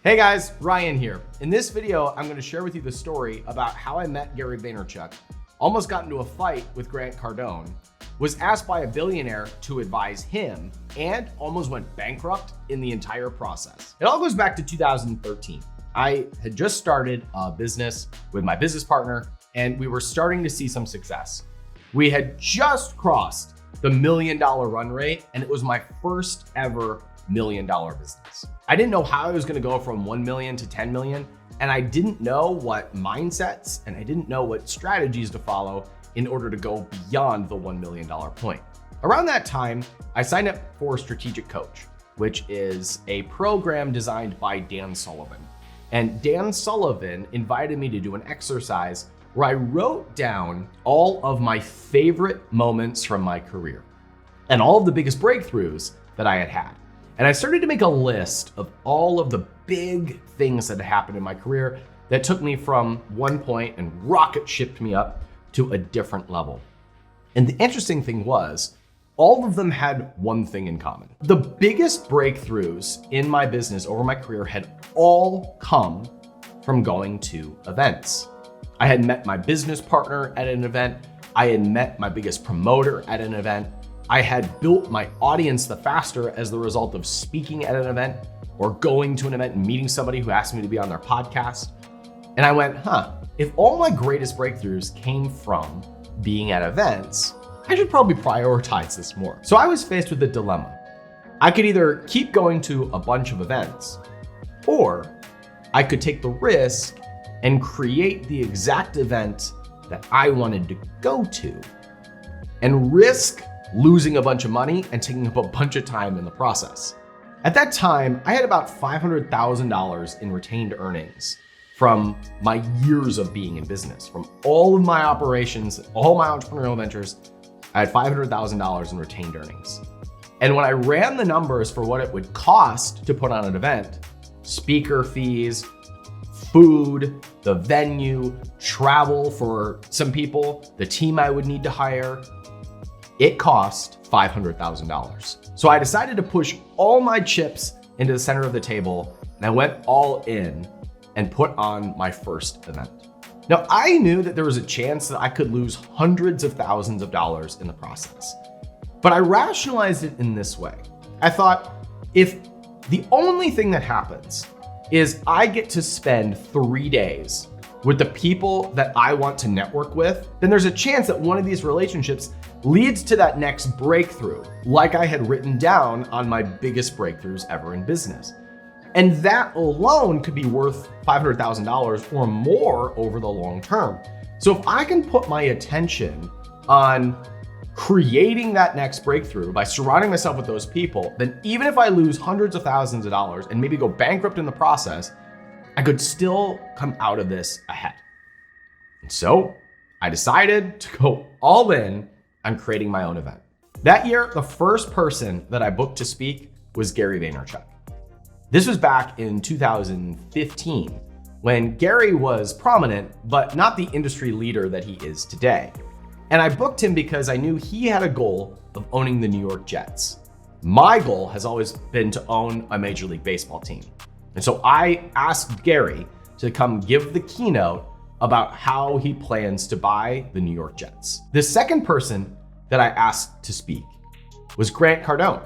Hey guys, Ryan here. In this video, I'm going to share with you the story about how I met Gary Vaynerchuk, almost got into a fight with Grant Cardone, was asked by a billionaire to advise him, and almost went bankrupt in the entire process. It all goes back to 2013. I had just started a business with my business partner, and we were starting to see some success. We had just crossed the $1 million run rate, and it was my first ever $1 million business. I didn't know how I was going to go from 1 million to 10 million, and I didn't know what mindsets and I didn't know what strategies to follow in order to go beyond the $1 million point. Around that time, I signed up for Strategic Coach, which is a program designed by Dan Sullivan. And Dan Sullivan invited me to do an exercise where I wrote down all of my favorite moments from my career and all of the biggest breakthroughs that I had had. And I started to make a list of all of the big things that had happened in my career that took me from one point and rocket shipped me up to a different level. And the interesting thing was, all of them had one thing in common. The biggest breakthroughs in my business over my career had all come from going to events. I had met my business partner at an event. I had met my biggest promoter at an event. I had built my audience the faster as the result of speaking at an event or going to an event and meeting somebody who asked me to be on their podcast. And I went, if all my greatest breakthroughs came from being at events, I should probably prioritize this more. So I was faced with a dilemma. I could either keep going to a bunch of events, or I could take the risk and create the exact event that I wanted to go to and risk losing a bunch of money and taking up a bunch of time in the process. At that time, I had about $500,000 in retained earnings from my years of being in business. From all of my operations, all my entrepreneurial ventures, I had $500,000 in retained earnings. And when I ran the numbers for what it would cost to put on an event, speaker fees, food, the venue, travel for some people, the team I would need to hire, it cost $500,000. So I decided to push all my chips into the center of the table, and I went all in and put on my first event. Now, I knew that there was a chance that I could lose hundreds of thousands of dollars in the process, but I rationalized it in this way. I thought, if the only thing that happens is I get to spend 3 days with the people that I want to network with, then there's a chance that one of these relationships leads to that next breakthrough, like I had written down on my biggest breakthroughs ever in business. And that alone could be worth $500,000 or more over the long term. So if I can put my attention on creating that next breakthrough by surrounding myself with those people, then even if I lose hundreds of thousands of dollars and maybe go bankrupt in the process, I could still come out of this ahead. And so I decided to go all in on creating my own event. That year, the first person that I booked to speak was Gary Vaynerchuk. This was back in 2015, when Gary was prominent, but not the industry leader that he is today. And I booked him because I knew he had a goal of owning the New York Jets. My goal has always been to own a Major League Baseball team. And so I asked Gary to come give the keynote about how he plans to buy the New York Jets. The second person that I asked to speak was Grant Cardone,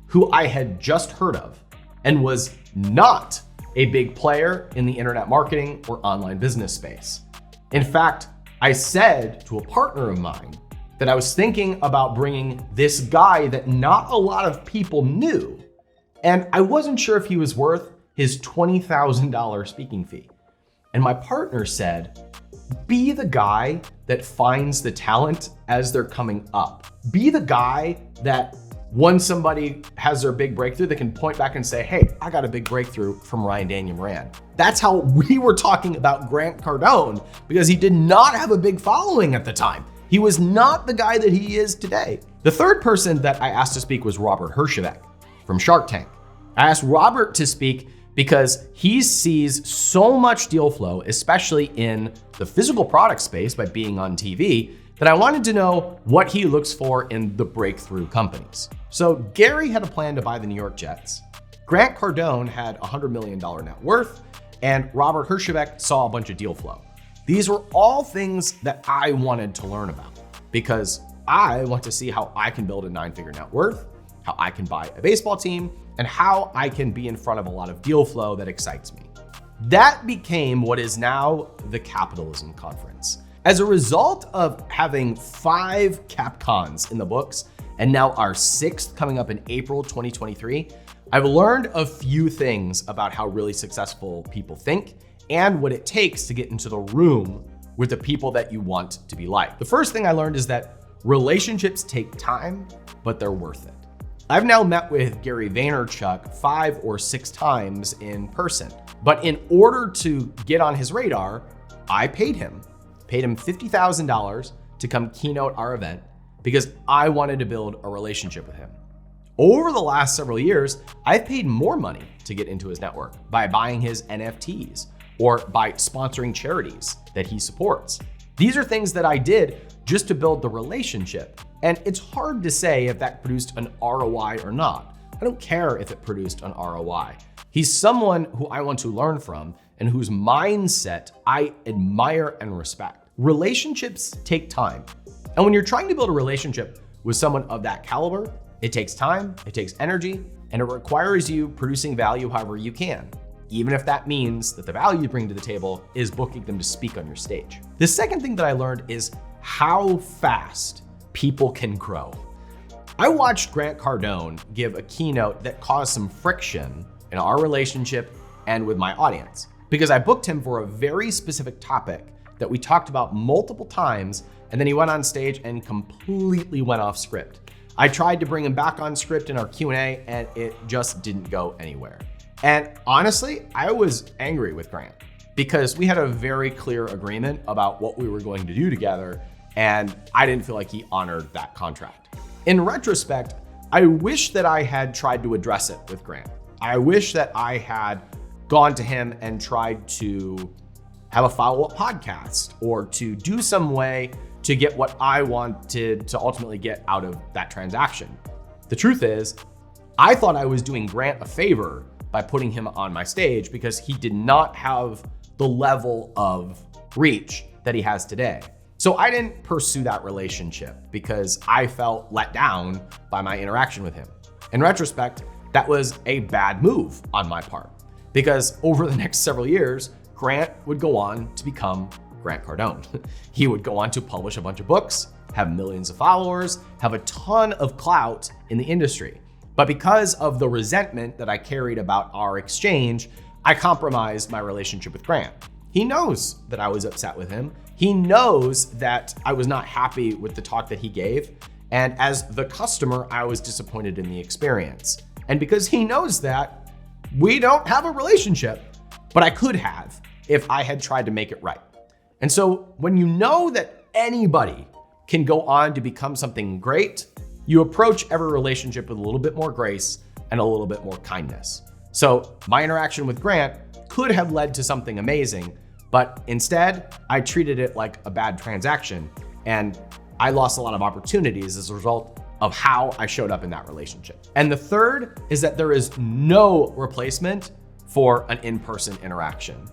who I had just heard of and was not a big player in the internet marketing or online business space. In fact, I said to a partner of mine that I was thinking about bringing this guy that not a lot of people knew, and I wasn't sure if he was worth his $20,000 speaking fee. And my partner said, be the guy that finds the talent as they're coming up. Be the guy that when somebody has their big breakthrough, they can point back and say, hey, I got a big breakthrough from Ryan Daniel Moran. That's how we were talking about Grant Cardone, because he did not have a big following at the time. He was not the guy that he is today. The third person that I asked to speak was Robert Herjavec from Shark Tank. I asked Robert to speak because he sees so much deal flow, especially in the physical product space by being on TV, that I wanted to know what he looks for in the breakthrough companies. So Gary had a plan to buy the New York Jets. Grant Cardone had $100 million net worth, and Robert Herjavec saw a bunch of deal flow. These were all things that I wanted to learn about because I want to see how I can build a 9-figure net worth, how I can buy a baseball team, and how I can be in front of a lot of deal flow that excites me. That became what is now the Capitalism Conference. As a result of having 5 CapCons in the books, and now our 6th coming up in April 2023, I've learned a few things about how really successful people think and what it takes to get into the room with the people that you want to be like. The first thing I learned is that relationships take time, but they're worth it. I've now met with Gary Vaynerchuk 5 or 6 times in person, but in order to get on his radar, I paid him $50,000 to come keynote our event because I wanted to build a relationship with him. Over the last several years, I've paid more money to get into his network by buying his NFTs or by sponsoring charities that he supports. These are things that I did just to build the relationship. And it's hard to say if that produced an ROI or not. I don't care if it produced an ROI. He's someone who I want to learn from and whose mindset I admire and respect. Relationships take time. And when you're trying to build a relationship with someone of that caliber, it takes time, it takes energy, and it requires you producing value however you can, even if that means that the value you bring to the table is booking them to speak on your stage. The second thing that I learned is how fast people can grow. I watched Grant Cardone give a keynote that caused some friction in our relationship and with my audience, because I booked him for a very specific topic that we talked about multiple times, and then he went on stage and completely went off script. I tried to bring him back on script in our Q&A and it just didn't go anywhere. And honestly, I was angry with Grant because we had a very clear agreement about what we were going to do together, and I didn't feel like he honored that contract. In retrospect, I wish that I had tried to address it with Grant. I wish that I had gone to him and tried to have a follow-up podcast or to do some way to get what I wanted to ultimately get out of that transaction. The truth is, I thought I was doing Grant a favor by putting him on my stage because he did not have the level of reach that he has today. So I didn't pursue that relationship because I felt let down by my interaction with him. In retrospect, that was a bad move on my part because over the next several years, Grant would go on to become Grant Cardone. He would go on to publish a bunch of books, have millions of followers, have a ton of clout in the industry. But because of the resentment that I carried about our exchange, I compromised my relationship with Grant. He knows that I was upset with him. He knows that I was not happy with the talk that he gave. And as the customer, I was disappointed in the experience. And because he knows that, we don't have a relationship, but I could have if I had tried to make it right. And so when you know that anybody can go on to become something great, you approach every relationship with a little bit more grace and a little bit more kindness. So my interaction with Grant could have led to something amazing, but instead I treated it like a bad transaction and I lost a lot of opportunities as a result of how I showed up in that relationship. And the third is that there is no replacement for an in-person interaction.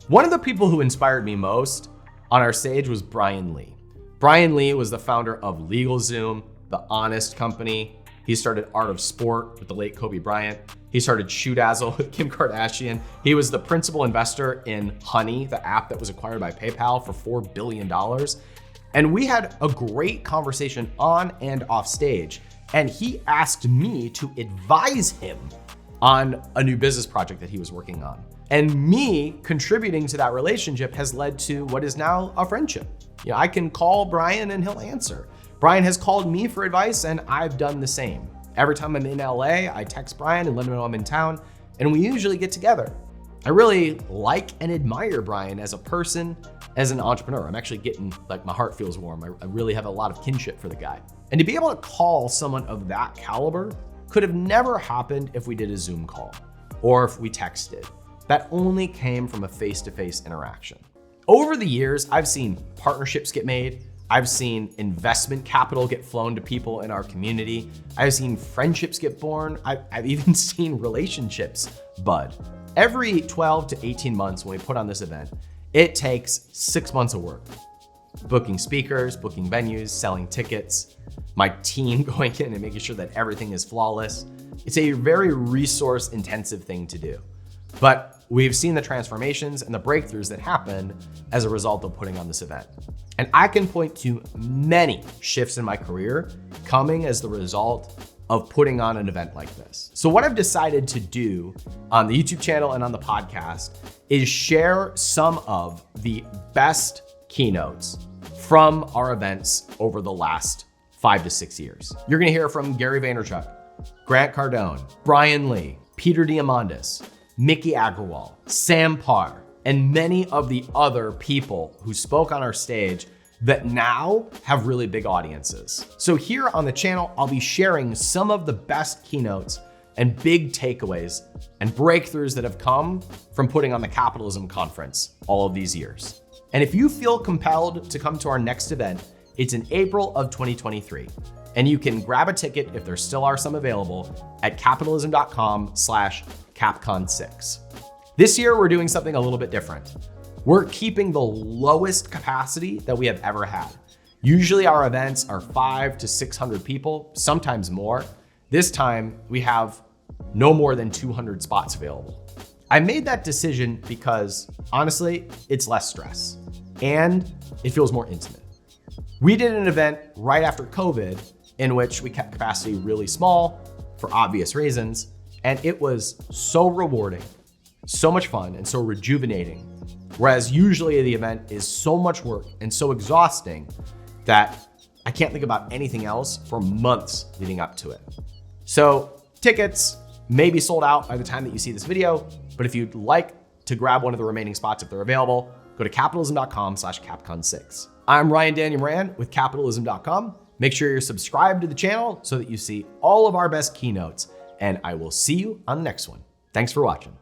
One of the people who inspired me most on our stage was Brian Lee. Brian Lee was the founder of LegalZoom, The Honest Company. He started Art of Sport with the late Kobe Bryant. He started Shoedazzle with Kim Kardashian. He was the principal investor in Honey, the app that was acquired by PayPal for $4 billion. And we had a great conversation on and off stage. And he asked me to advise him on a new business project that he was working on. And me contributing to that relationship has led to what is now a friendship. You know, I can call Brian and he'll answer. Brian has called me for advice and I've done the same. Every time I'm in LA, I text Brian and let him know I'm in town, and we usually get together. I really like and admire Brian as a person, as an entrepreneur. I'm actually getting, like, my heart feels warm. I really have a lot of kinship for the guy. And to be able to call someone of that caliber could have never happened if we did a Zoom call or if we texted. That only came from a face-to-face interaction. Over the years, I've seen partnerships get made. I've seen investment capital get flown to people in our community. I've seen friendships get born. I've even seen relationships bud. Every 12 to 18 months when we put on this event, it takes 6 months of work. Booking speakers, booking venues, selling tickets, my team going in and making sure that everything is flawless. It's a very resource intensive thing to do. But we've seen the transformations and the breakthroughs that happen as a result of putting on this event. And I can point to many shifts in my career coming as the result of putting on an event like this. So what I've decided to do on the YouTube channel and on the podcast is share some of the best keynotes from our events over the last 5 to 6 years. You're gonna hear from Gary Vaynerchuk, Grant Cardone, Brian Lee, Peter Diamandis, Mickey Agrawal, Sam Parr, and many of the other people who spoke on our stage that now have really big audiences. So here on the channel, I'll be sharing some of the best keynotes and big takeaways and breakthroughs that have come from putting on the Capitalism Conference all of these years. And if you feel compelled to come to our next event, it's in April of 2023. And you can grab a ticket if there still are some available at capitalism.com/CapCon6. This year, we're doing something a little bit different. We're keeping the lowest capacity that we have ever had. Usually our events are 500 to 600 people, sometimes more. This time we have no more than 200 spots available. I made that decision because honestly, it's less stress and it feels more intimate. We did an event right after COVID in which we kept capacity really small for obvious reasons. And it was so rewarding, so much fun, and so rejuvenating. Whereas usually the event is so much work and so exhausting that I can't think about anything else for months leading up to it. So tickets may be sold out by the time that you see this video, but if you'd like to grab one of the remaining spots if they're available, go to capitalism.com/CapCon6. I'm Ryan Daniel Moran with capitalism.com. Make sure you're subscribed to the channel so that you see all of our best keynotes, and I will see you on the next one. Thanks for watching.